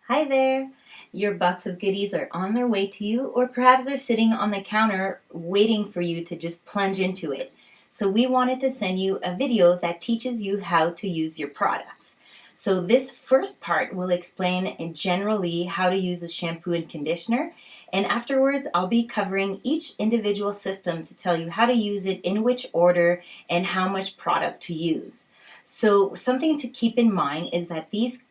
Hi there! Your box of goodies are on their way to you, or perhaps they're sitting on the counter waiting for you to just plunge into it. So, we wanted to send you a video that teaches you how to use your products. So, this first part will explain generally how to use a shampoo and conditioner, and afterwards, I'll be covering each individual system to tell you how to use it, in which order, and how much product to use. So, something to keep in mind is that these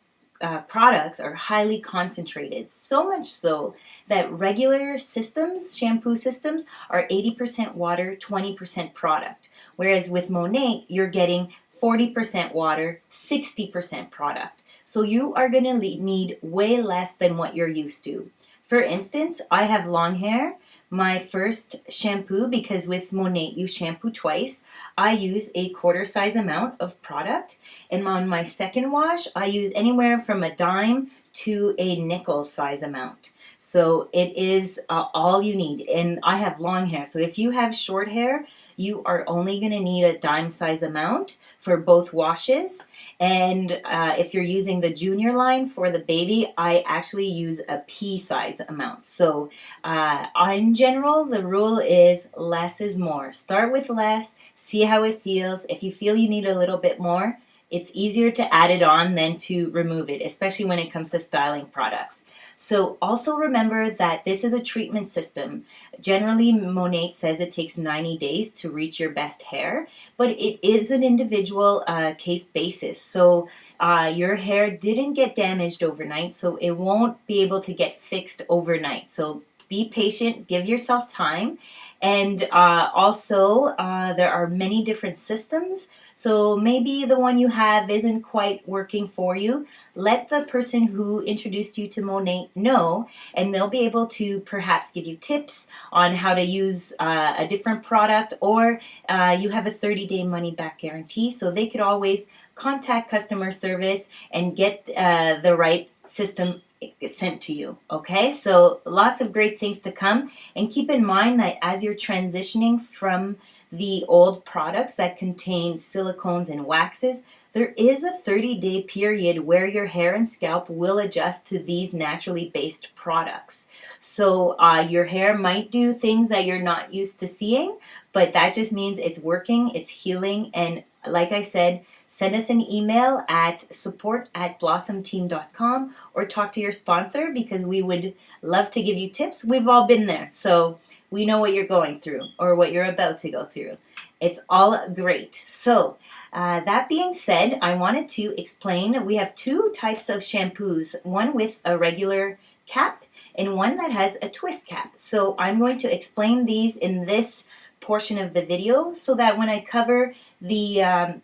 products are highly concentrated, so much so that regular systems, shampoo systems, are 80% water, 20% product. Whereas with Monat, you're getting 40% water, 60% product. So you are going to need way less than what you're used to. For instance, I have long hair. My first shampoo, because with Monat you shampoo twice, I use a quarter size amount of product. And on my second wash, I use anywhere from a dime to a nickel size amount. So it is all you need. And I have long hair. So if you have short hair, you are only going to need a dime size amount for both washes. And if you're using the junior line for the baby, I actually use a pea size amount. So in general, the rule is less is more. Start with less, see how it feels. If you feel you need a little bit more, it's easier to add it on than to remove it, especially when it comes to styling products. So also remember that this is a treatment system. Generally, Monat says it takes 90 days to reach your best hair, but it is an individual case basis. So your hair didn't get damaged overnight, so it won't be able to get fixed overnight. So be patient, give yourself time. And there are many different systems. So maybe the one you have isn't quite working for you. Let the person who introduced you to Monat know, and they'll be able to perhaps give you tips on how to use a different product, or you have a 30-day money-back guarantee, so they could always contact customer service and get the right system sent to you. Okay, so lots of great things to come, and keep in mind that as you're transitioning from the old products that contain silicones and waxes, there is a 30-day period where your hair and scalp will adjust to these naturally based products. So your hair might do things that you're not used to seeing, but that just means it's working, it's healing, and like I said, send us an email at support@blossomteam.com, or talk to your sponsor, because we would love to give you tips. We've all been there, so we know what you're going through or what you're about to go through. It's all great. So that being said, I wanted to explain we have two types of shampoos, one with a regular cap and one that has a twist cap. So I'm going to explain these in this portion of the video so that when I cover the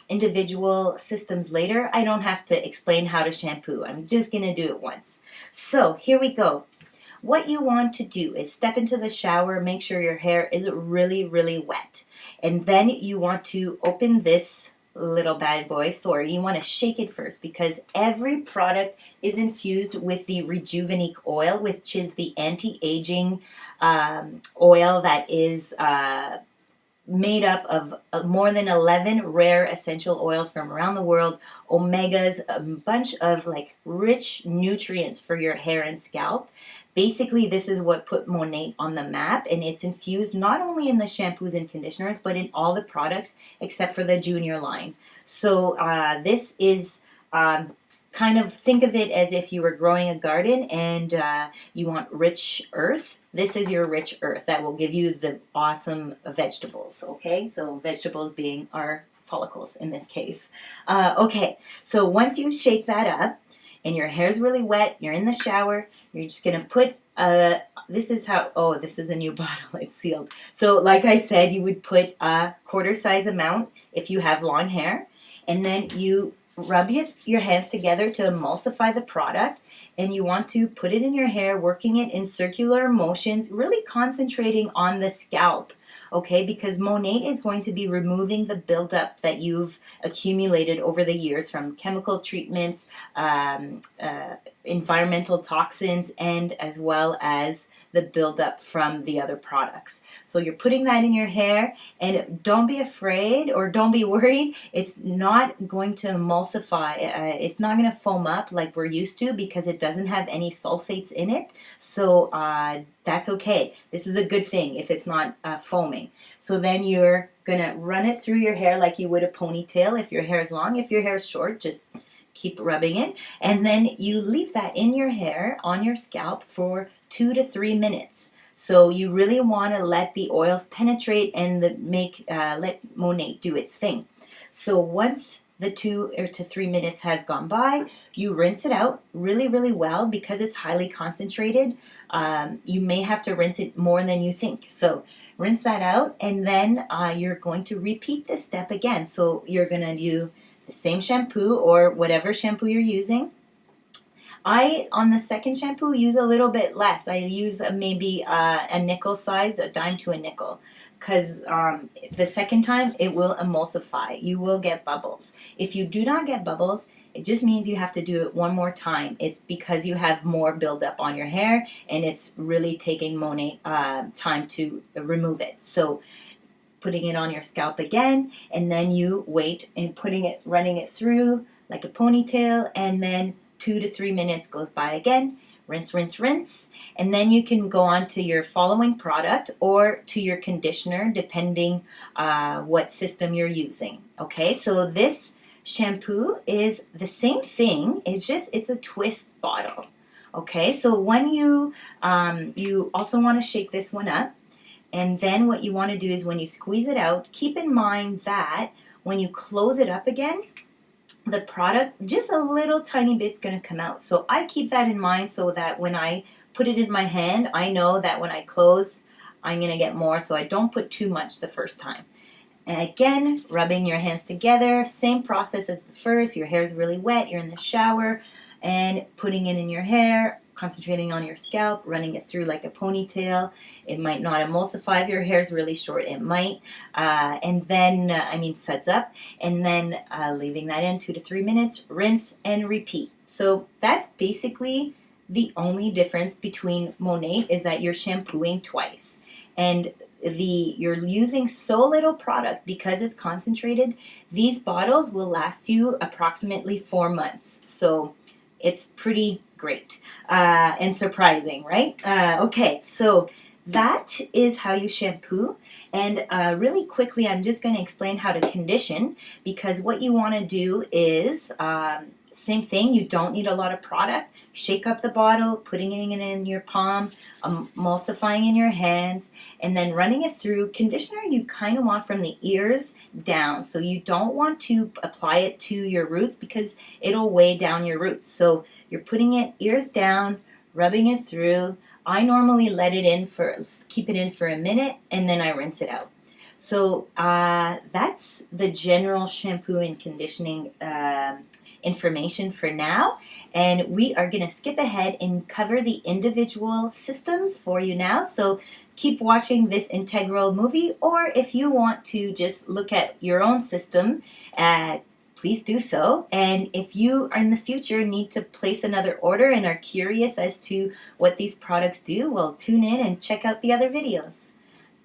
individual systems later, I don't have to explain how to shampoo. I'm just going to do it once. So here we go. What you want to do is step into the shower, make sure your hair is really, really wet. And then you want to open this little bad boy. Sorry, you want to shake it first, because every product is infused with the Rejuvenique oil, which is the anti-aging oil that is made up of more than 11 rare essential oils from around the world, omegas, a bunch of like rich nutrients for your hair and scalp. Basically, this is what put Monat on the map, and it's infused not only in the shampoos and conditioners, but in all the products except for the junior line. So this is kind of, think of it as if you were growing a garden and you want rich earth. This is your rich earth that will give you the awesome vegetables, okay? So vegetables being our follicles in this case. Okay, so once you shake that up and your hair's really wet, you're in the shower, you're just going to put, this is a new bottle, it's sealed. So like I said, you would put a quarter size amount if you have long hair, and then you rub your hands together to emulsify the product, and you want to put it in your hair, working it in circular motions, really concentrating on the scalp. okay? Because Monate is going to be removing the buildup that you've accumulated over the years from chemical treatments, environmental toxins, and as well as the buildup from the other products. So you're putting that in your hair, and don't be afraid or don't be worried. It's not going to emulsify. It's not going to foam up like we're used to because it doesn't have any sulfates in it. So that's okay. This is a good thing if it's not foaming. So then you're going to run it through your hair like you would a ponytail if your hair is long. If your hair is short, just keep rubbing it. And then you leave that in your hair, on your scalp, for 2 to 3 minutes. So you really want to let the oils penetrate and let Monate do its thing. So once the 2 to 3 minutes has gone by, you rinse it out really, really well because it's highly concentrated. You may have to rinse it more than you think. So rinse that out, and then you're going to repeat this step again. So you're going to do the same shampoo or whatever shampoo you're using. I, on the second shampoo, use a little bit less. I use maybe a nickel size, a dime to a nickel, because the second time it will emulsify. You will get bubbles. If you do not get bubbles, it just means you have to do it one more time. It's because you have more buildup on your hair, and it's really taking Monate time to remove it. So putting it on your scalp again, and then you wait and running it through like a ponytail, and then 2 to 3 minutes goes by again. Rinse, rinse, rinse, and then you can go on to your following product or to your conditioner, depending what system you're using. Okay, so this shampoo is the same thing. It's a twist bottle. Okay, so when you also want to shake this one up. And then what you want to do is when you squeeze it out, keep in mind that when you close it up again, the product, just a little tiny bit's going to come out. So I keep that in mind so that when I put it in my hand, I know that when I close, I'm going to get more. So I don't put too much the first time. And again, rubbing your hands together, same process as the first. Your hair is really wet, you're in the shower, and putting it in your hair, concentrating on your scalp, running it through like a ponytail. It might not emulsify if your hair is really short. It might. And then, suds up. And then leaving that in 2 to 3 minutes, rinse and repeat. So that's basically the only difference between Monate is that you're shampooing twice. And you're using so little product because it's concentrated. These bottles will last you approximately 4 months. So it's pretty great and surprising, right? Okay, so that is how you shampoo. And really quickly, I'm just going to explain how to condition, because what you want to do is same thing. You don't need a lot of product. Shake up the bottle, putting it in your palm, emulsifying in your hands, and then running it through. Conditioner you kind of want from the ears down. So you don't want to apply it to your roots because it'll weigh down your roots. So you're putting it ears down, rubbing it through. I normally keep it in for a minute, and then I rinse it out. So that's the general shampoo and conditioning information for now, and we are going to skip ahead and cover the individual systems for you now. So keep watching this integral movie, or if you want to just look at your own system, please do so. And if you in the future need to place another order and are curious as to what these products do, well, tune in and check out the other videos.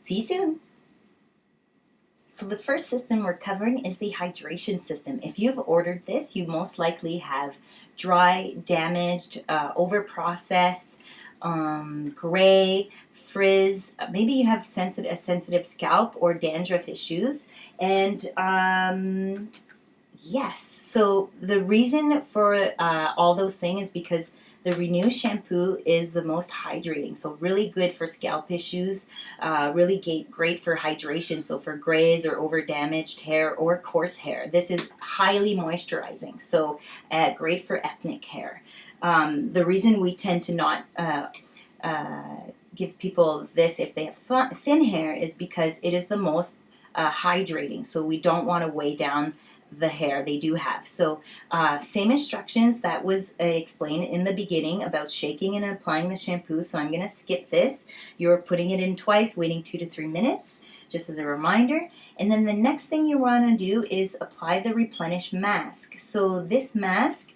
See you soon. So the first system we're covering is the hydration system. If you've ordered this, you most likely have dry, damaged, over-processed, gray, frizz. Maybe you have a sensitive scalp or dandruff issues. And yes, so the reason for all those things is because the Renew shampoo is the most hydrating, so really good for scalp issues, really great for hydration, so for grays or over-damaged hair or coarse hair. This is highly moisturizing, so great for ethnic hair. The reason we tend to not give people this if they have thin hair is because it is the most hydrating, so we don't want to weigh down the hair. They do have. So same instructions that was explained in the beginning about shaking and applying the shampoo. So I'm going to skip this. You're putting it in twice, waiting 2 to 3 minutes, just as a reminder. And then the next thing you want to do is apply the Replenish mask. So this mask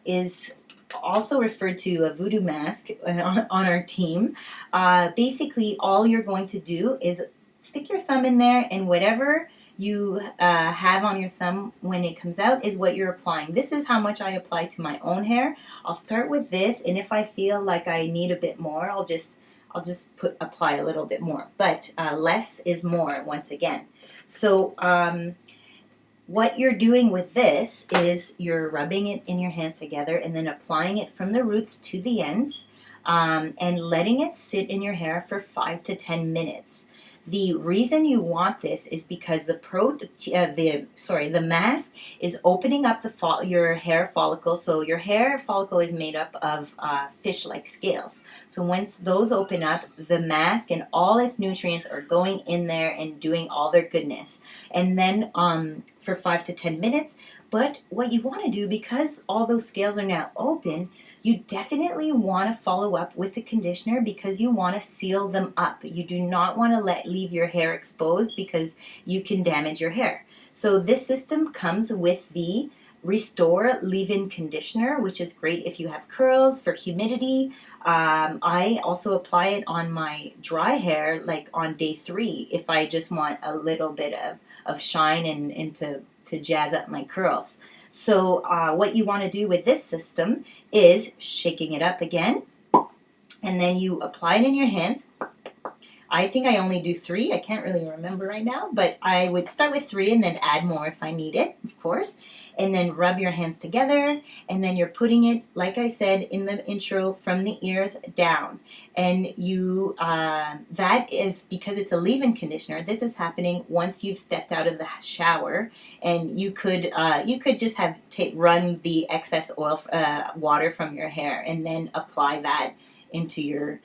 is also referred to a voodoo mask on our team. Basically, all you're going to do is stick your thumb in there, and whatever you have on your thumb when it comes out is what you're applying. This is how much I apply to my own hair. I'll start with this, and if I feel like I need a bit more, I'll just apply a little bit more. But less is more, once again. So what you're doing with this is you're rubbing it in your hands together and then applying it from the roots to the ends, and letting it sit in your hair for 5 to 10 minutes. The reason you want this is because the mask is opening up your hair follicle. So your hair follicle is made up of fish-like scales. So once those open up, the mask and all its nutrients are going in there and doing all their goodness. And then for 5 to 10 minutes. But what you want to do, because all those scales are now open, you definitely want to follow up with the conditioner because you want to seal them up. You do not want to leave your hair exposed because you can damage your hair. So this system comes with the Restore Leave-In Conditioner, which is great if you have curls, for humidity. I also apply it on my dry hair, like on day 3, if I just want a little bit of shine and to jazz up my curls. So what you want to do with this system is shaking it up again, and then you apply it in your hands. I think I only do 3. I can't really remember right now, but I would start with 3 and then add more if I need it, of course. And then rub your hands together, and then you're putting it, like I said in the intro, from the ears down. And you that is because it's a leave-in conditioner. This is happening once you've stepped out of the shower, and you could just have run the excess oil water from your hair and then apply that into your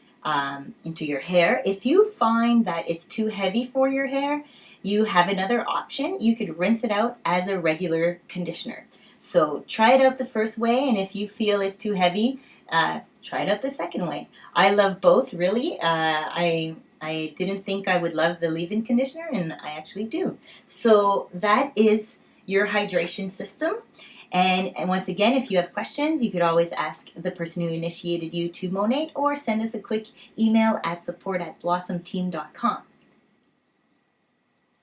hair. If you find that it's too heavy for your hair, you have another option. You could rinse it out as a regular conditioner. So try it out the first way, and if you feel it's too heavy, try it out the second way. I love both, really. I didn't think I would love the leave-in conditioner, and I actually do. So that is your hydration system. And once again, if you have questions, you could always ask the person who initiated you to Monat, or send us a quick email at support@blossomteam.com.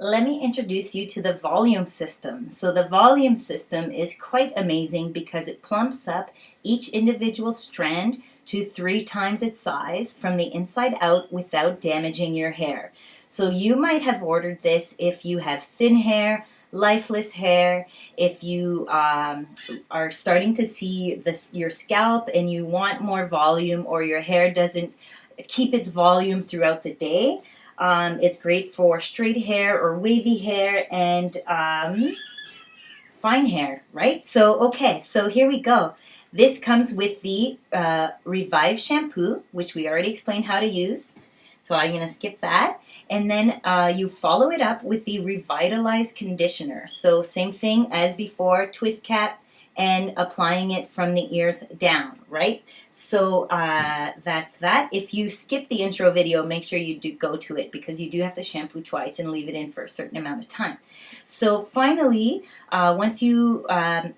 Let me introduce you to the volume system. So the volume system is quite amazing because it plumps up each individual strand to 3 times its size from the inside out without damaging your hair. So you might have ordered this if you have thin hair, lifeless hair, if you are starting to see your scalp and you want more volume, or your hair doesn't keep its volume throughout the day. It's great for straight hair or wavy hair and fine hair, right? So, okay, so here we go. This comes with the Revive shampoo, which we already explained how to use. So I'm going to skip that. And then you follow it up with the Revitalize conditioner. So same thing as before, twist cap and applying it from the ears down, right? So that's that. If you skip the intro video, make sure you do go to it, because you do have to shampoo twice and leave it in for a certain amount of time. So finally, once you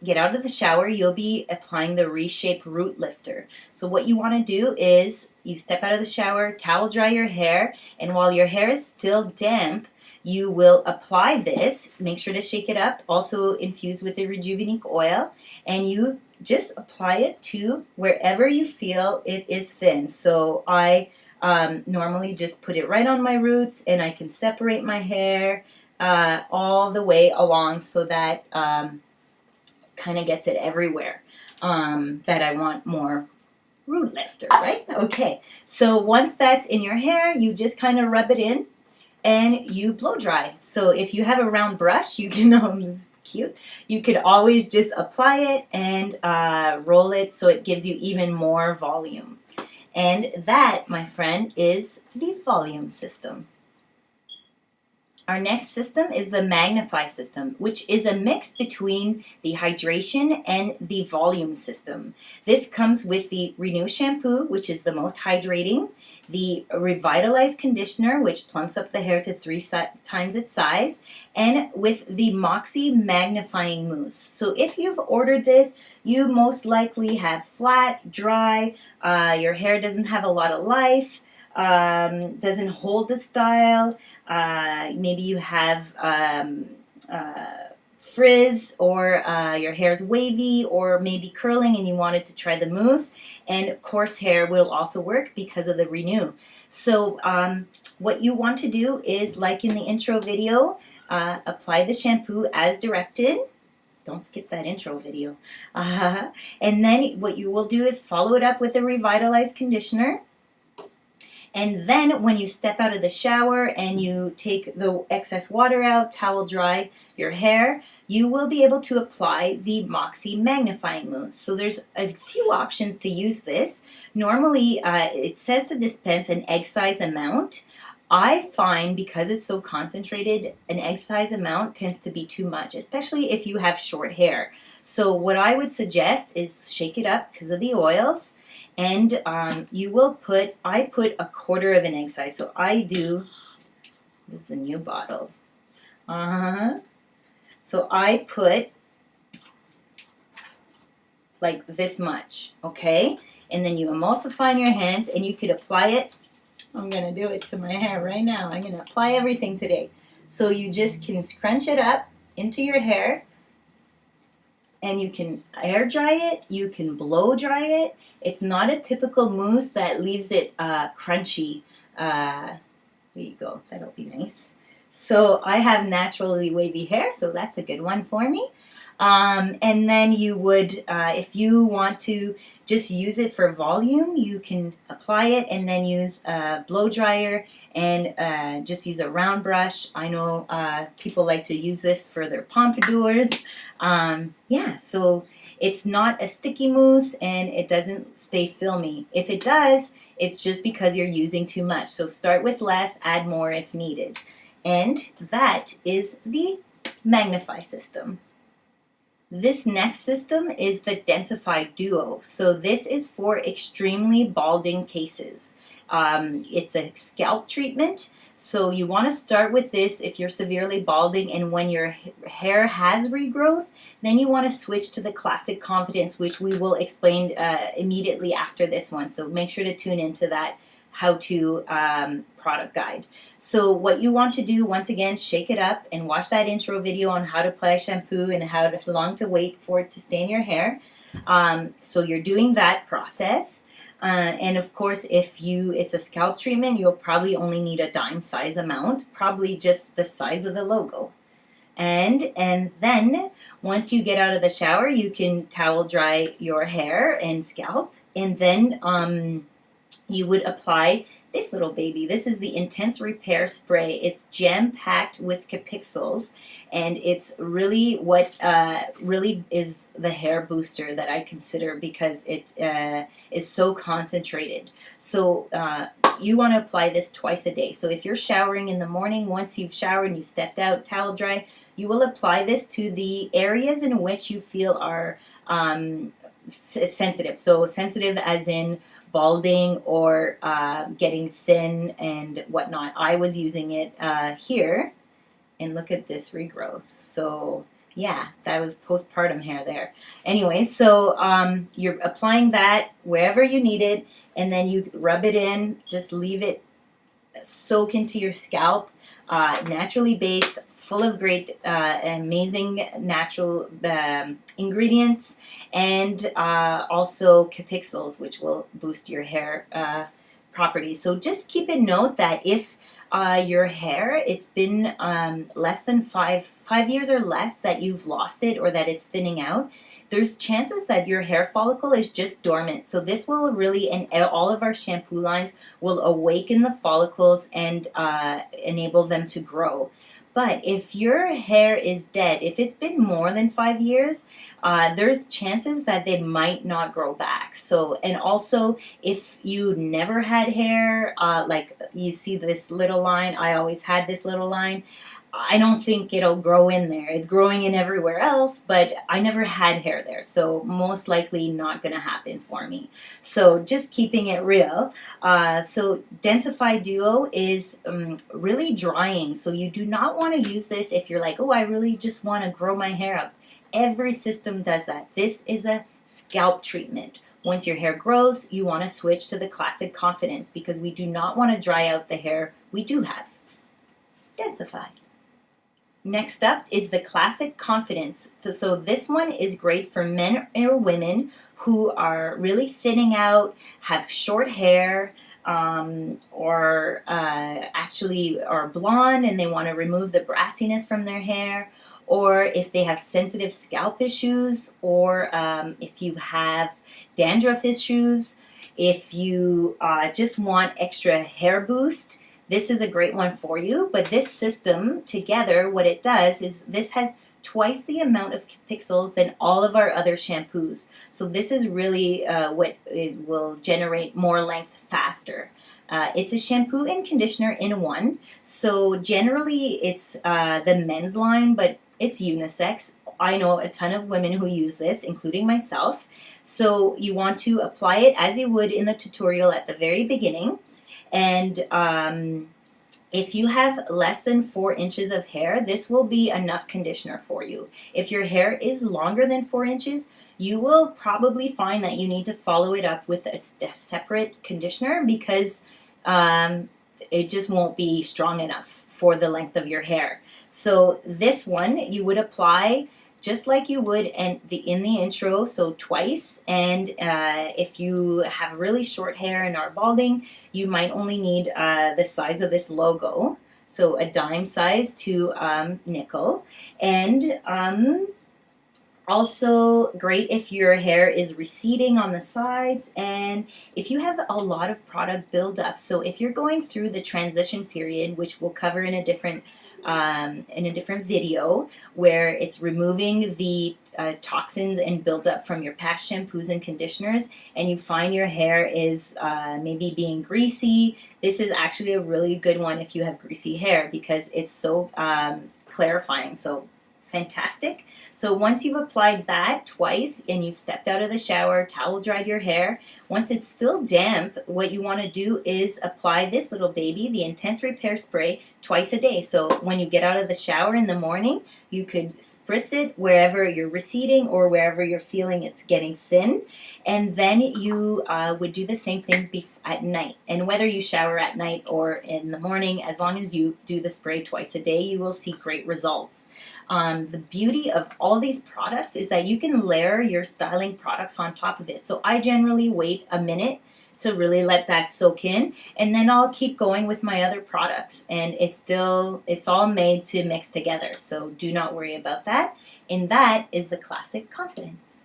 get out of the shower, you'll be applying the Reshape Root Lifter. So what you want to do is you step out of the shower, towel dry your hair, and while your hair is still damp, you will apply this. Make sure to shake it up, also infused with the Rejuvenique oil, and you just apply it to wherever you feel it is thin. So I normally just put it right on my roots, and I can separate my hair all the way along so that kind of gets it everywhere that I want more root lifter, right? Okay, so once that's in your hair, you just kind of rub it in and you blow dry. So if you have a round brush, you can, this is cute, you could always just apply it and roll it so it gives you even more volume. And that, my friend, is the volume system. Our next system is the Magnify system, which is a mix between the hydration and the volume system. This comes with the Renew shampoo, which is the most hydrating, the Revitalize conditioner, which plumps up the hair to 3 times its size, and with the Moxie magnifying mousse. So if you've ordered this, you most likely have flat, dry, your hair doesn't have a lot of life, doesn't hold the style. Maybe you have frizz, or your hair's wavy, or maybe curling and you wanted to try the mousse. And coarse hair will also work because of the Renew. So what you want to do is, like in the intro video, apply the shampoo as directed. Don't skip that intro video. And then what you will do is follow it up with a Revitalize conditioner. And then when you step out of the shower and you take the excess water out, towel dry your hair, you will be able to apply the Moxie magnifying mousse. So there's a few options to use this. Normally it says to dispense an egg size amount. I find, because it's so concentrated, an egg size amount tends to be too much, especially if you have short hair. So what I would suggest is shake it up because of the oils. And you will put, I put a quarter of an egg size. So I do, this is a new bottle. So I put like this much, okay? And then you emulsify in your hands and you could apply it. I'm going to do it to my hair right now. I'm going to apply everything today. So you just can scrunch it up into your hair. And you can air dry it, you can blow dry it. It's not a typical mousse that leaves it crunchy. There you go, that'll be nice. So I have naturally wavy hair, so that's a good one for me. And then you would, if you want to just use it for volume, you can apply it and then use a blow dryer and just use a round brush. I know people like to use this for their pompadours. Yeah, so it's not a sticky mousse and it doesn't stay filmy. If it does, it's just because you're using too much. So start with less, add more if needed. And that is the Magnify system. This next system is the Densify Duo. So this is for extremely balding cases. It's a scalp treatment. So you want to start with this if you're severely balding, and when your hair has regrowth, then you want to switch to the Classic Confidence, which we will explain immediately after this one. So make sure to tune into that how-to product guide. So what you want to do, once again, shake it up and watch that intro video on how to apply shampoo and how long to wait for it to stay in your hair. So you're doing that process. And of course, if it's a scalp treatment, you'll probably only need a dime size amount, probably just the size of the logo. And then once you get out of the shower, you can towel dry your hair and scalp, and then you would apply this little baby. This is the Intense Repair Spray. It's jam-packed with capixuls, and it's really what really is the hair booster that I consider, because it is so concentrated. So you want to apply this twice a day. So if you're showering in the morning, once you've showered and you stepped out, towel dry, you will apply this to the areas in which you feel are sensitive. So sensitive as in balding or getting thin and whatnot. I was using it here, and look at this regrowth. So yeah, that was postpartum hair there. Anyway, so you're applying that wherever you need it, and then you rub it in. Just leave it soak into your scalp. Naturally based, full of great, amazing natural ingredients, and also capixuls, which will boost your hair properties. So just keep in note that if your hair, it's been less than five years or less that you've lost it or that it's thinning out, there's chances that your hair follicle is just dormant. So this will really, and all of our shampoo lines will awaken the follicles and enable them to grow. But if your hair is dead, if it's been more than 5 years, there's chances that they might not grow back. So, and also if you never had hair, like you see this little line, I always had this little line, I don't think it'll grow in there. It's growing in everywhere else, but I never had hair there, so most likely not going to happen for me. So just keeping it real. So Densify Duo is really drying, so you do not want to use this if you're like, oh, I really just want to grow my hair up. Every system does that. This is a scalp treatment. Once your hair grows, you want to switch to the Classic Confidence because we do not want to dry out the hair we do have. Densify. Next up is the Classic Confidence. So this one is great for men or women who are really thinning out, have short hair, or actually are blonde and they want to remove the brassiness from their hair, or if they have sensitive scalp issues, or if you have dandruff issues, if you just want extra hair boost. This is a great one for you, but this system together, what it does is this has twice the amount of pixels than all of our other shampoos. So this is really what it will generate more length faster. It's a shampoo and conditioner in one. So generally it's the men's line, but it's unisex. I know a ton of women who use this, including myself. So you want to apply it as you would in the tutorial at the very beginning. And if you have less than 4 inches of hair, this will be enough conditioner for you. If your hair is longer than 4 inches, you will probably find that you need to follow it up with a separate conditioner because it just won't be strong enough for the length of your hair. So this one you would apply just like you would in the intro, so twice. And if you have really short hair and are balding, you might only need the size of this logo, so a dime size to nickel. And also great if your hair is receding on the sides and if you have a lot of product buildup. So if you're going through the transition period, which we'll cover in a different video, where it's removing the toxins and buildup from your past shampoos and conditioners, and you find your hair is maybe being greasy, this is actually a really good one if you have greasy hair because it's so clarifying. So fantastic. So once you've applied that twice and you've stepped out of the shower, towel dried your hair, once it's still damp, what you want to do is apply this little baby, the Intense Repair Spray, twice a day. So when you get out of the shower in the morning, you could spritz it wherever you're receding or wherever you're feeling it's getting thin. And then you would do the same thing at night. And whether you shower at night or in the morning, as long as you do the spray twice a day, you will see great results. The beauty of all these products is that you can layer your styling products on top of it. So I generally wait a minute to really let that soak in, and then I'll keep going with my other products, and it's all made to mix together, so do not worry about that. And that is the Classic Confidence.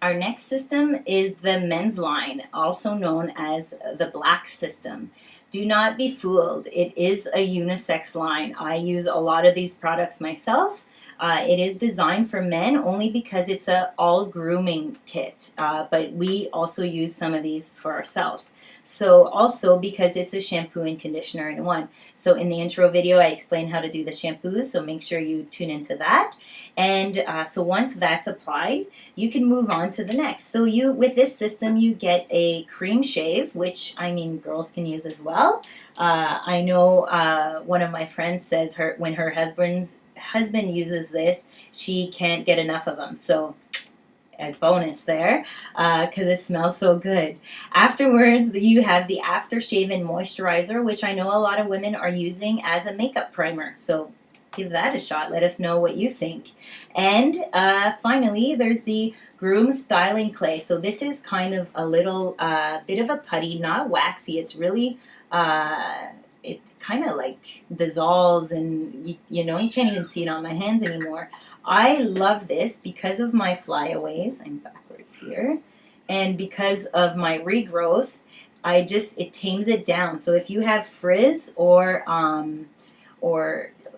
Our next system is the men's line, also known as the Black System. Do not be fooled. It is a unisex line. I use a lot of these products myself. It is designed for men only because it's an all grooming kit, but we also use some of these for ourselves. So also because it's a shampoo and conditioner in one. So in the intro video I explained how to do the shampoos, so make sure you tune into that. And so once that's applied, you can move on to the next. So with this system you get a cream shave, which I mean girls can use as well. I know one of my friends says when her husband uses this, she can't get enough of them. So a bonus there because it smells so good. Afterwards, you have the aftershave and moisturizer, which I know a lot of women are using as a makeup primer. So give that a shot. Let us know what you think. And finally, there's the Groom Styling Clay. So this is kind of a little bit of a putty, not waxy. It's really it kind of like dissolves, and you can't even see it on my hands anymore. I love this because of my flyaways. I'm backwards here. And because of my regrowth, it tames it down. So if you have frizz or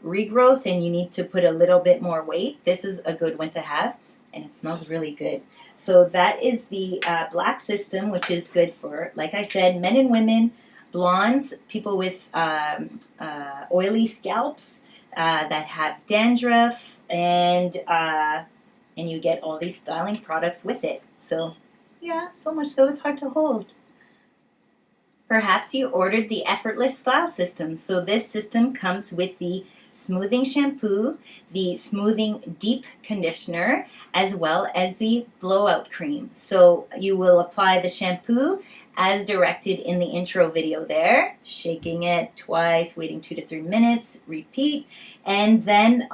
regrowth and you need to put a little bit more weight, this is a good one to have, and it smells really good. So that is the black system, which is good for, like I said, men and women, blondes, people with oily scalps that have dandruff, and you get all these styling products with it. So yeah, so much so it's hard to hold. Perhaps you ordered the Effortless Style System. So this system comes with the smoothing shampoo, the smoothing deep conditioner, as well as the blowout cream. So you will apply the shampoo as directed in the intro video there, shaking it twice, waiting 2 to 3 minutes, repeat, and then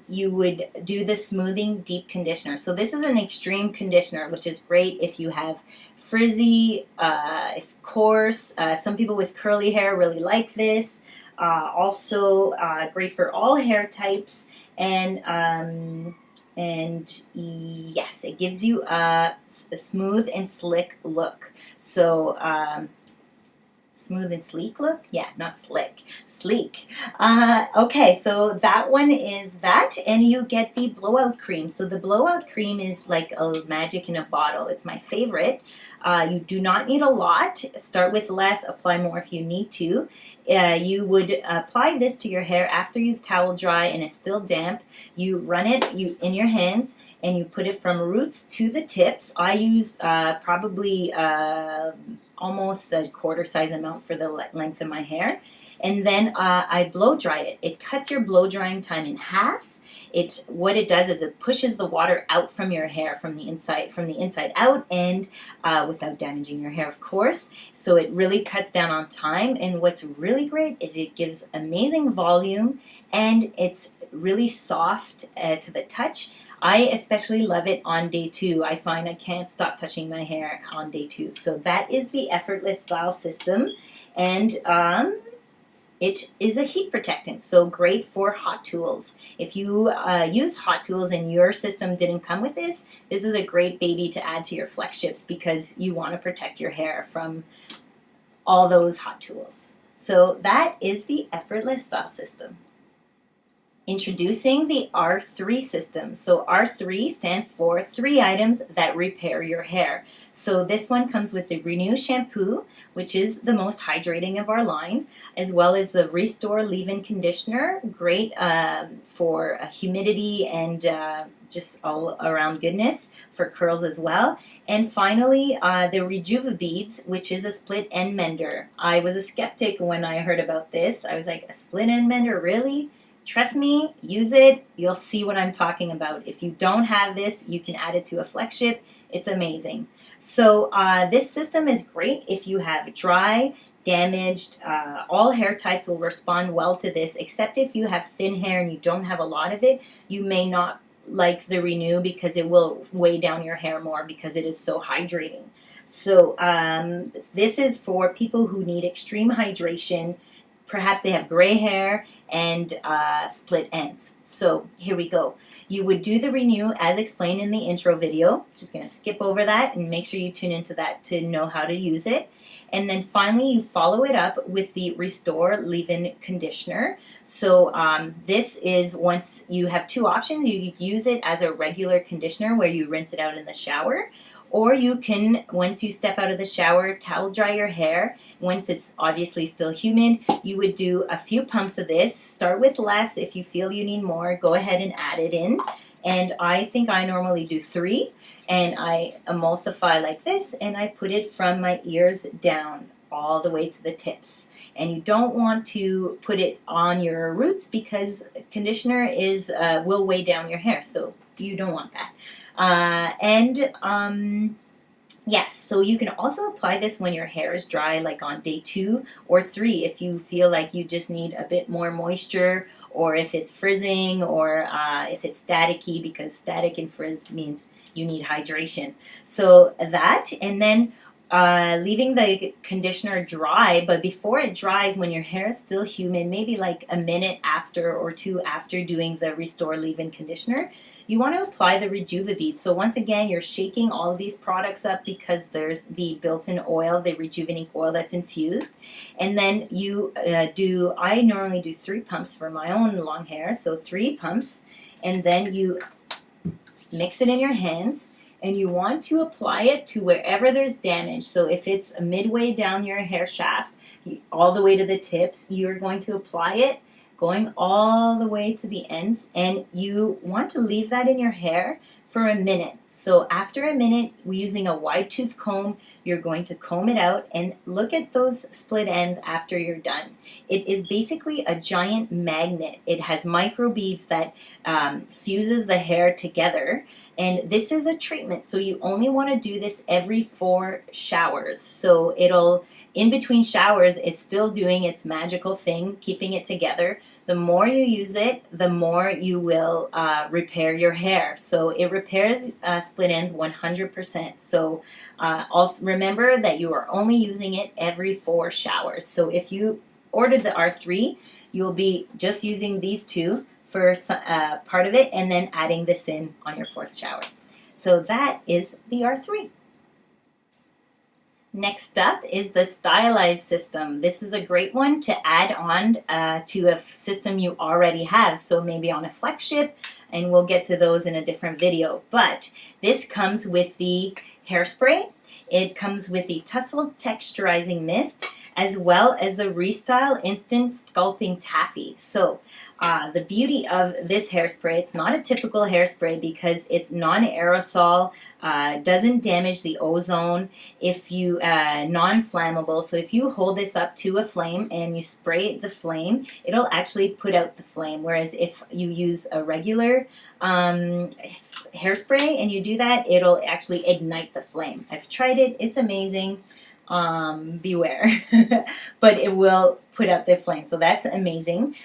you would do the smoothing deep conditioner. So this is an extreme conditioner, which is great if you have frizzy, if coarse. Some people with curly hair really like this. Also great for all hair types, and yes, it gives you a smooth and slick look. So smooth and sleek look? Yeah, not slick, sleek. Okay, so that one is that, and you get the blowout cream. So the blowout cream is like a magic in a bottle. It's my favorite. You do not need a lot. Start with less, apply more if you need to. You would apply this to your hair after you've towel dry and it's still damp. You run it in your hands and you put it from roots to the tips. I use probably almost a quarter size amount for the length of my hair. And then I blow dry it. It cuts your blow drying time in half. What it does is it pushes the water out from your hair from the inside out, and without damaging your hair, of course. So it really cuts down on time. And what's really great, it gives amazing volume, and it's really soft to the touch. I especially love it on day 2. I find I can't stop touching my hair on day 2. So that is the Effortless Style System, and it is a heat protectant, so great for hot tools. If you use hot tools and your system didn't come with this, this is a great baby to add to your flex ships because you want to protect your hair from all those hot tools. So that is the Effortless Style System. Introducing the R3 system. So R3 stands for 3 items that repair your hair. So this one comes with the Renew shampoo, which is the most hydrating of our line, as well as the Restore Leave-In conditioner, great for humidity and just all around goodness, for curls as well. And finally, the Rejuva beads, which is a split end mender. I was a skeptic when I heard about this. I was like, a split end mender, really? Trust me, use it, you'll see what I'm talking about. If you don't have this, you can add it to a flex ship. It's amazing. So this system is great if you have dry, damaged, all hair types will respond well to this, except if you have thin hair and you don't have a lot of it, you may not like the Renew because it will weigh down your hair more because it is so hydrating. So this is for people who need extreme hydration. Perhaps they have gray hair and split ends. So here we go. You would do the Renew as explained in the intro video. Just going to skip over that and make sure you tune into that to know how to use it. And then finally you follow it up with the Restore Leave-In conditioner. So this is, once you have 2 options, you could use it as a regular conditioner where you rinse it out in the shower. Or you can, once you step out of the shower, towel dry your hair. Once it's obviously still humid, you would do a few pumps of this. Start with less. If you feel you need more, go ahead and add it in. And I think I normally do 3. And I emulsify like this, and I put it from my ears down all the way to the tips. And you don't want to put it on your roots because conditioner will weigh down your hair. So you don't want that. Yes, so you can also apply this when your hair is dry, like on day 2 or 3, if you feel like you just need a bit more moisture, or if it's frizzing, or if it's staticky, because static and frizz means you need hydration. So that, and then leaving the conditioner dry, but before it dries, when your hair is still humid, maybe like a minute after or 2 after doing the Restore Leave-In conditioner, you want to apply the Rejuva-Beads. So once again, you're shaking all of these products up because there's the built-in oil, the Rejuvenique oil that's infused. And then you I normally do 3 pumps for my own long hair, so 3 pumps. And then you mix it in your hands, and you want to apply it to wherever there's damage. So if it's midway down your hair shaft, all the way to the tips, you're going to apply it going all the way to the ends, and you want to leave that in your hair for a minute. So after a minute, using a wide tooth comb, you're going to comb it out and look at those split ends after you're done. It is basically a giant magnet. It has micro beads that fuses the hair together, and this is a treatment, so you only want to do this every 4 showers. So it'll, in between showers, it's still doing its magical thing, keeping it together. The more you use it, the more you will repair your hair. So it repairs split ends 100%. So also remember that you are only using it every 4 showers. So if you ordered the R3, you'll be just using these 2 for part of it, and then adding this in on your 4th shower. So that is the R3. Next up is the stylized system. This is a great one to add on to a system you already have, so maybe on a flagship, and we'll get to those in a different video. But this comes with the hairspray, it comes with the Tussle Texturizing Mist, as well as the Restyle Instant Sculpting Taffy. So the beauty of this hairspray, it's not a typical hairspray because it's non-aerosol, doesn't damage the ozone, if you non-flammable. So if you hold this up to a flame and you spray the flame, it'll actually put out the flame. Whereas if you use a regular hairspray and you do that, it'll actually ignite the flame. I've tried it, it's amazing. Beware. But it will put out the flame, so that's amazing.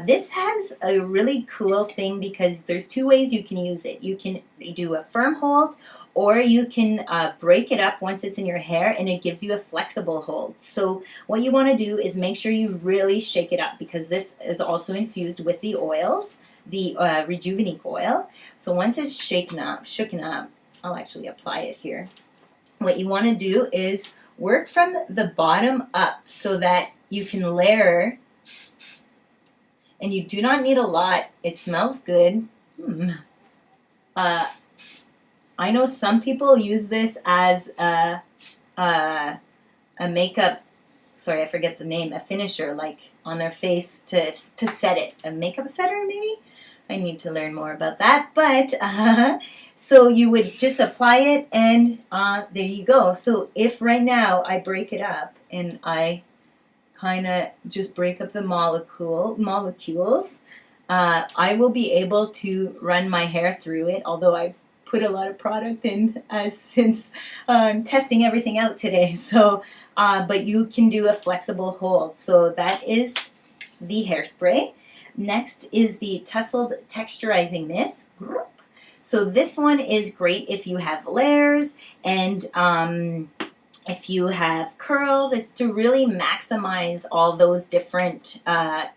This has a really cool thing because there's 2 ways you can use it. You can do a firm hold, or you can break it up once it's in your hair, and it gives you a flexible hold. So what you want to do is make sure you really shake it up, because this is also infused with the oils, the Rejuvenique oil. So once it's shooken up, I'll actually apply it here. What you want to do is work from the bottom up so that you can layer, and you do not need a lot. It smells good. I know some people use this as a makeup, sorry, I forget the name, a finisher, like on their face to set it. A makeup setter, maybe? I need to learn more about that. But so you would just apply it, and there you go. So if right now I break it up and I kind of just break up the molecules, I will be able to run my hair through it, although I've put a lot of product in since I'm testing everything out today. So, but you can do a flexible hold. So that is the hairspray. Next is the Tussle Texturizing Mist. So this one is great if you have layers and if you have curls. It's to really maximize all those different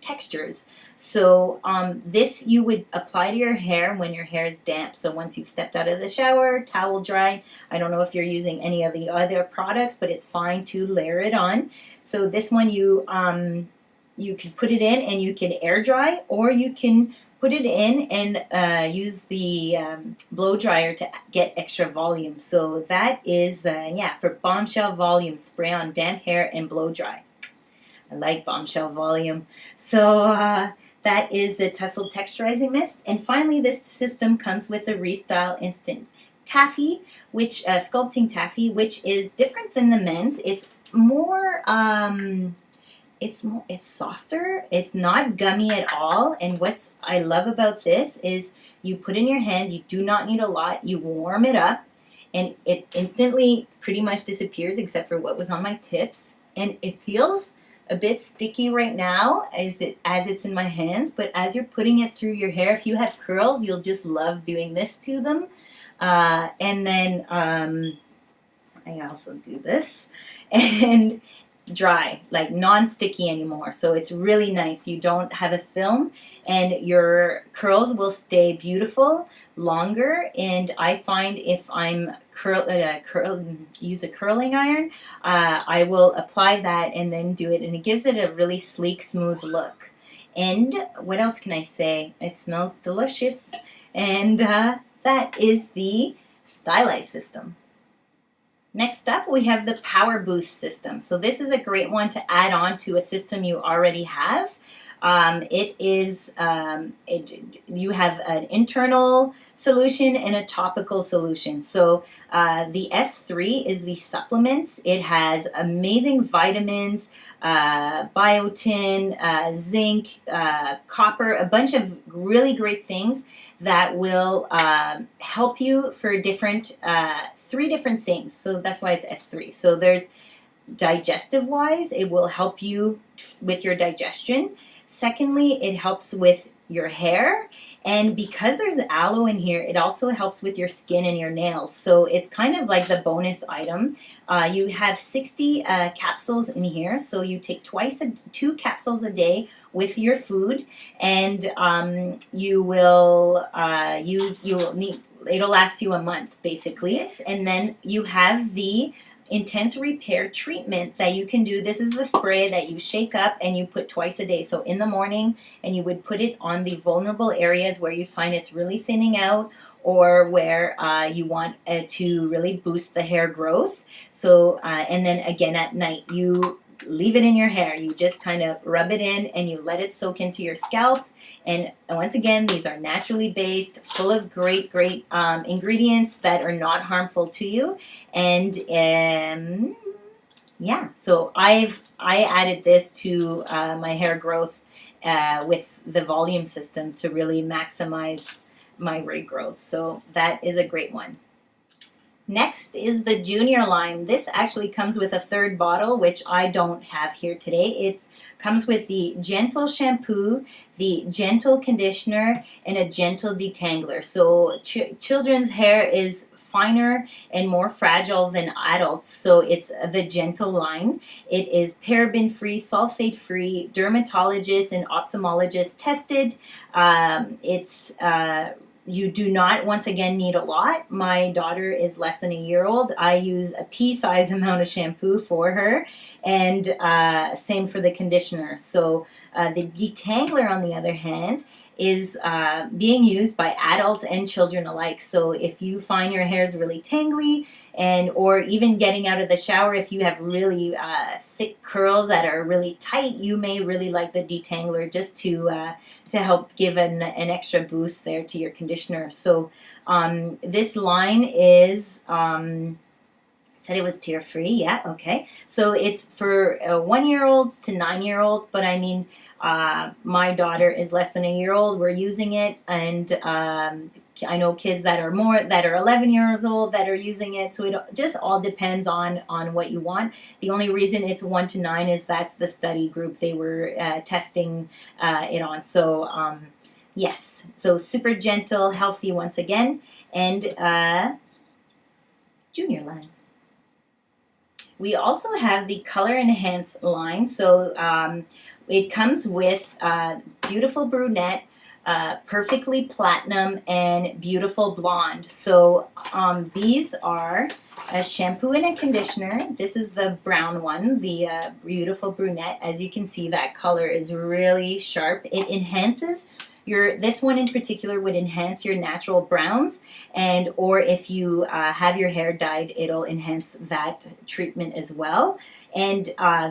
textures. So this you would apply to your hair when your hair is damp. So once you've stepped out of the shower, towel dry. I don't know if you're using any of the other products, but it's fine to layer it on. So this one you can put it in and you can air dry, or you can put it in and use the blow dryer to get extra volume. So that is, yeah, for Bombshell Volume, spray on damp hair and blow dry. I like Bombshell Volume. So that is the Tussle Texturizing Mist. And finally, this system comes with the Restyle Instant Taffy, which Sculpting Taffy, which is different than the men's. It's more it's softer, it's not gummy at all, and what I love about this is you put in your hands, you do not need a lot, you warm it up, and it instantly pretty much disappears except for what was on my tips, and it feels a bit sticky right now as it's in my hands, but as you're putting it through your hair, if you have curls, you'll just love doing this to them. And then I also do this, and dry, like non-sticky anymore. So it's really nice. You don't have a film, and your curls will stay beautiful longer. And I find if I'm use a curling iron, I will apply that and then do it, and it gives it a really sleek, smooth look. And what else can I say? It smells delicious, and that is the Stylize system. Next up, we have the Power Boost system. So this is a great one to add on to a system you already have. You have an internal solution and a topical solution. So the S3 is the supplements. It has amazing vitamins, biotin, zinc, copper, a bunch of really great things that will help you for different 3 different things. So that's why it's S3. So there's digestive wise, it will help you with your digestion. Secondly, it helps with your hair, and because there's aloe in here, it also helps with your skin and your nails. So it's kind of like the bonus item. You have 60 capsules in here, so you take 2 capsules a day with your food, and it'll last you a month basically. And then you have the intense repair treatment that you can do. This is the spray that you shake up and you put twice a day. So in the morning, and you would put it on the vulnerable areas where you find it's really thinning out, or where you want to really boost the hair growth. So and then again at night, you leave it in your hair. You just kind of rub it in and you let it soak into your scalp. And once again, these are naturally based, full of great ingredients that are not harmful to you. And yeah, so I added this to my hair growth with the volume system to really maximize my regrowth. So that is a great one. Next is the Junior line. This actually comes with a 3rd bottle, which I don't have here today. It comes with the Gentle shampoo, the Gentle conditioner, and a Gentle detangler. So children's hair is finer and more fragile than adults, so it's the Gentle line. It is paraben-free, sulfate-free, dermatologist and ophthalmologist tested. You do not, once again, need a lot. My daughter is less than a year old. I use a pea-size amount of shampoo for her, and same for the conditioner. So the detangler, on the other hand, is being used by adults and children alike. So if you find your hair is really tangly, or even getting out of the shower, if you have really thick curls that are really tight, you may really like the detangler just to help give an extra boost there to your conditioner. So this line is said it was tear free. Yeah, okay. So it's for 1-year-olds to 9-year-olds, but I mean, my daughter is less than a year old. We're using it, and I know kids that are 11 years old that are using it. So it just all depends on what you want. The only reason it's 1 to 9 is that's the study group they were testing it on. So yes, so super gentle, healthy once again, and Junior line. We also have the Color Enhance line. So it comes with Beautiful Brunette, Perfectly Platinum, and Beautiful Blonde. So these are a shampoo and a conditioner. This is the brown one, the Beautiful Brunette. As you can see, that color is really sharp. It enhances this one in particular would enhance your natural browns, or if you have your hair dyed, it'll enhance that treatment as well. And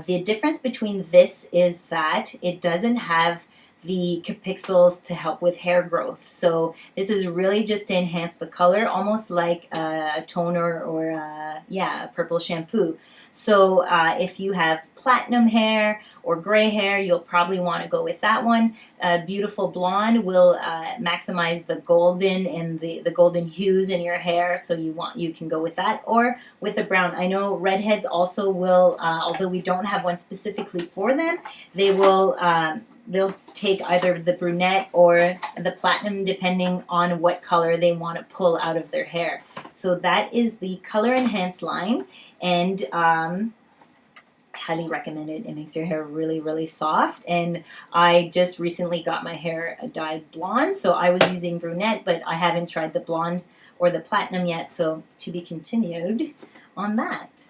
the difference between this is that it doesn't have the capixyls to help with hair growth. So this is really just to enhance the color, almost like a toner or a purple shampoo. So if you have platinum hair or gray hair, you'll probably want to go with that one. Beautiful Blonde will maximize the golden and the golden hues in your hair, so you can go with that, or with the brown. I know redheads also will, although we don't have one specifically for them, they'll take either the brunette or the platinum depending on what color they want to pull out of their hair. So that is the Color Enhance line, and highly recommend it. It makes your hair really, really soft. And I just recently got my hair dyed blonde, so I was using brunette, but I haven't tried the blonde or the platinum yet, so to be continued on that.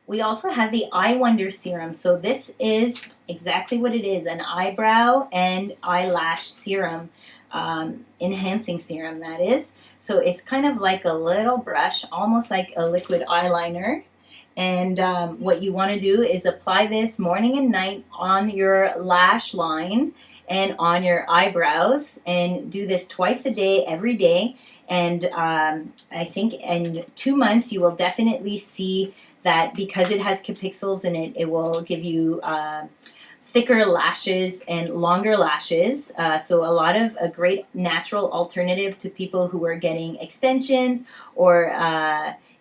We also have the Eye Wonder Serum. So this is exactly what it is, an eyebrow and eyelash serum, enhancing serum that is. So it's kind of like a little brush, almost like a liquid eyeliner. And what you want to do is apply this morning and night on your lash line and on your eyebrows, and do this twice a day, every day. And I think in 2 months you will definitely see that because it has capixuls in it, it will give you thicker lashes and longer lashes. So a great natural alternative to people who are getting extensions or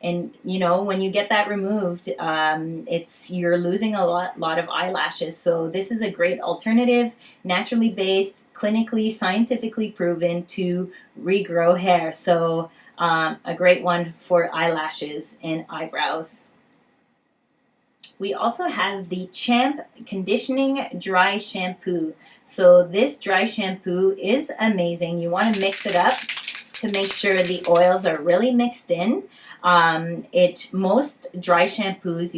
and you know, when you get that removed, you're losing a lot of eyelashes. So this is a great alternative, naturally based, clinically, scientifically proven to regrow hair. So a great one for eyelashes and eyebrows. We also have the Champ Conditioning Dry Shampoo. So this dry shampoo is amazing. You want to mix it up to make sure the oils are really mixed in. Most dry shampoos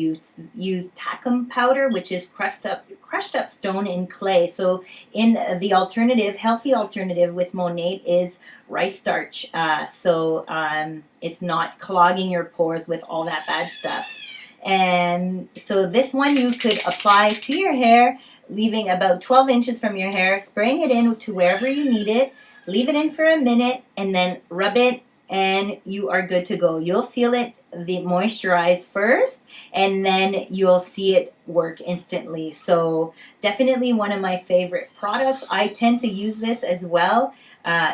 use talcum powder, which is crushed up stone in clay. So in the healthy alternative with Monat is rice starch. It's not clogging your pores with all that bad stuff. And so this one you could apply to your hair, leaving about 12 inches from your hair, spraying it in to wherever you need it, leave it in for a minute, and then rub it, and you are good to go. You'll feel it moisturize first, and then you'll see it work instantly. So definitely one of my favorite products. I tend to use this as well,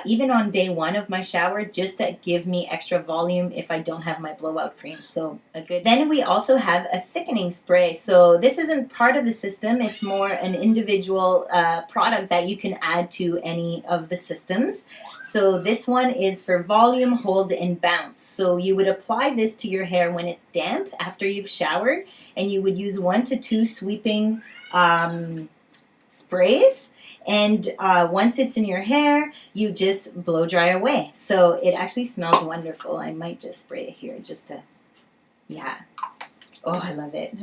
even on day one of my shower, just to give me extra volume if I don't have my blowout cream. So good. Then we also have a thickening spray. So this isn't part of the system. It's more an individual product that you can add to any of the systems. So this one is for volume, hold, and bounce. So you would apply this to your hair when it's damp after you've showered, and you would use 1 to 2 sweeping sprays. And once it's in your hair, you just blow dry away. So it actually smells wonderful. I might just spray it here just to, yeah. Oh, I love it.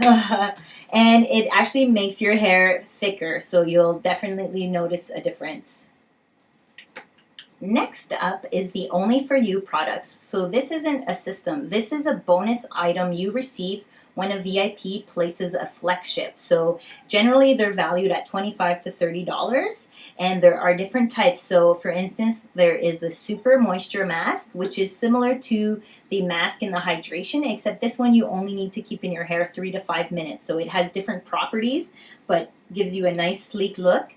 And it actually makes your hair thicker, so you'll definitely notice a difference. Next up is the Only For You products. So this isn't a system. This is a bonus item you receive when a VIP places a FlexShip. So generally they're valued at $25 to $30, and there are different types. So for instance, there is the Super Moisture Mask, which is similar to the mask in the hydration, except this one you only need to keep in your hair 3 to 5 minutes. So it has different properties, but gives you a nice sleek look.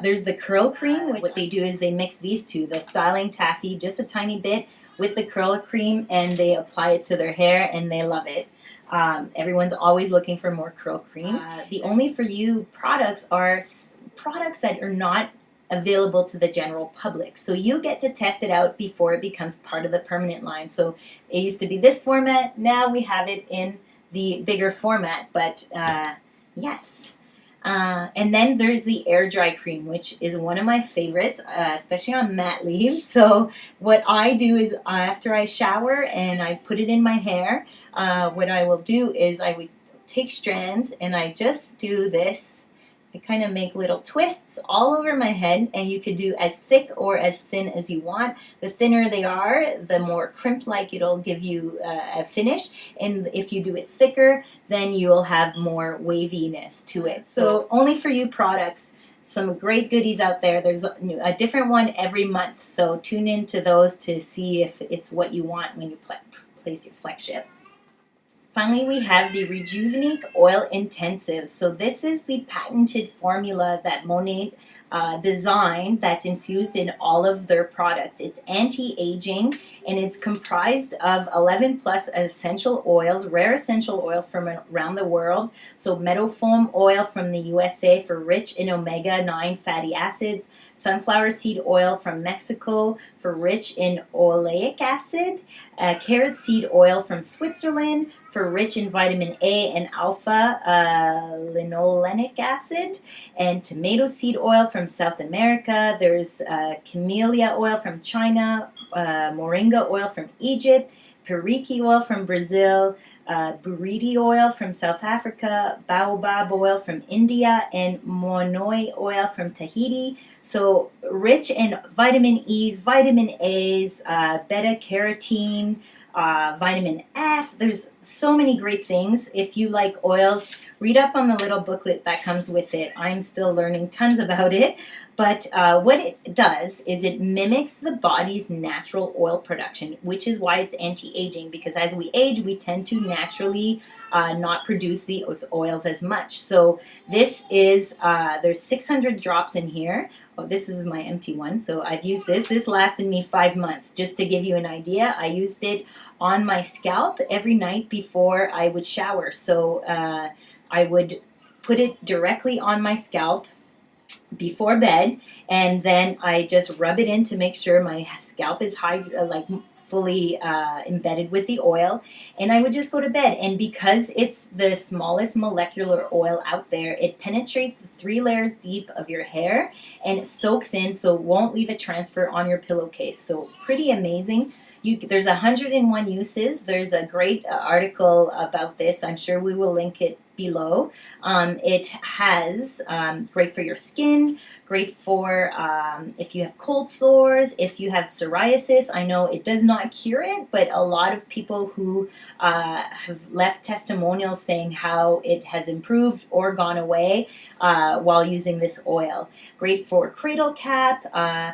There's the Curl Cream, which what they do is they mix these two, the styling taffy just a tiny bit with the Curl Cream, and they apply it to their hair and they love it. Everyone's always looking for more Curl Cream. The Only For You products are products that are not available to the general public. So you get to test it out before it becomes part of the permanent line. So it used to be this format. Now we have it in the bigger format. But yes. And then there's the Air Dry Cream, which is one of my favorites, especially on mat leave. So what I do is after I shower and I put it in my hair, what I will do is I would take strands and I just do this. I kind of make little twists all over my head, and you could do as thick or as thin as you want. The thinner they are, the more crimp-like it'll give you a finish, and if you do it thicker, then you'll have more waviness to it. So Only For You products, some great goodies out there. There's a different one every month, so tune into those to see if it's what you want when you place your FlexShip. Finally, we have the Rejuvenique Oil Intensive. So this is the patented formula that Monat design that's infused in all of their products. It's anti-aging, and it's comprised of 11 plus essential oils, rare essential oils from around the world. So meadowfoam oil from the USA for rich in omega-9 fatty acids, sunflower seed oil from Mexico for rich in oleic acid, carrot seed oil from Switzerland for rich in vitamin A and alpha linolenic acid, and tomato seed oil from South America. There's camellia oil from China, moringa oil from Egypt, periki oil from Brazil, buriti oil from South Africa, baobab oil from India, and monoi oil from Tahiti. So rich in vitamin E's, vitamin A's, beta carotene, vitamin F. There's so many great things. If you like oils, read up on the little booklet that comes with it. I'm still learning tons about it. But what it does is it mimics the body's natural oil production, which is why it's anti-aging, because as we age, we tend to naturally not produce the oils as much. So this is, there's 600 drops in here. Oh, this is my empty one, so I've used this. This lasted me 5 months. Just to give you an idea, I used it on my scalp every night before I would shower. So I would put it directly on my scalp before bed, and then I just rub it in to make sure my scalp is fully embedded with the oil, and I would just go to bed. And because it's the smallest molecular oil out there, it penetrates the 3 layers deep of your hair, and it soaks in, so it won't leave a transfer on your pillowcase. So pretty amazing. There's 101 uses. There's a great article about this. I'm sure we will link it below. It has great for your skin, great for if you have cold sores, if you have psoriasis. I know it does not cure it, but a lot of people who have left testimonials saying how it has improved or gone away while using this oil. Great for cradle cap,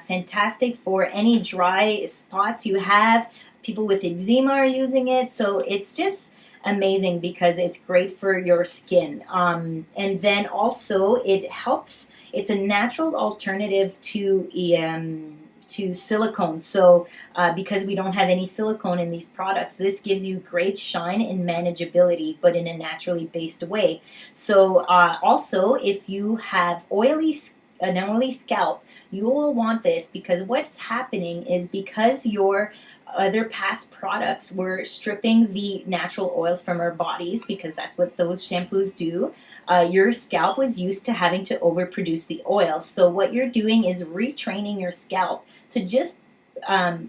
fantastic for any dry spots you have. People with eczema are using it, so it's just amazing because it's great for your skin. And then also it helps, it's a natural alternative to silicone. So because we don't have any silicone in these products, this gives you great shine and manageability, but in a naturally based way. So also, if you have an oily scalp, you will want this, because what's happening is because your other past products were stripping the natural oils from our bodies, because that's what those shampoos do. Your scalp was used to having to overproduce the oil. So what you're doing is retraining your scalp to just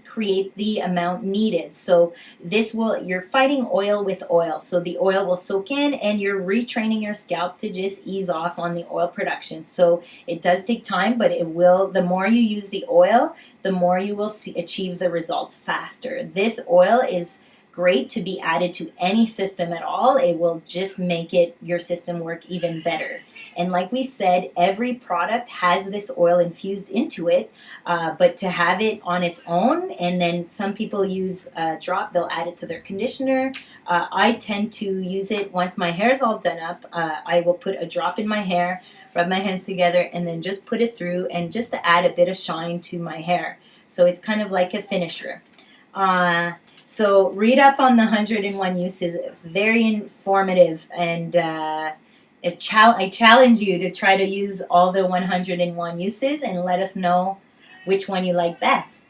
create the amount needed. So you're fighting oil with oil. So the oil will soak in, and you're retraining your scalp to just ease off on the oil production. So it does take time, but the more you use the oil, the more you will achieve the results faster. This oil is great to be added to any system at all. It will just make your system work even better. And like we said, every product has this oil infused into it, but to have it on its own, and then some people use a drop, they'll add it to their conditioner. I tend to use it once my hair's all done up. I will put a drop in my hair, rub my hands together, and then just put it through, and just to add a bit of shine to my hair. So it's kind of like a finisher. So read up on the 101 uses. Very informative, and I challenge you to try to use all the 101 uses and let us know which one you like best.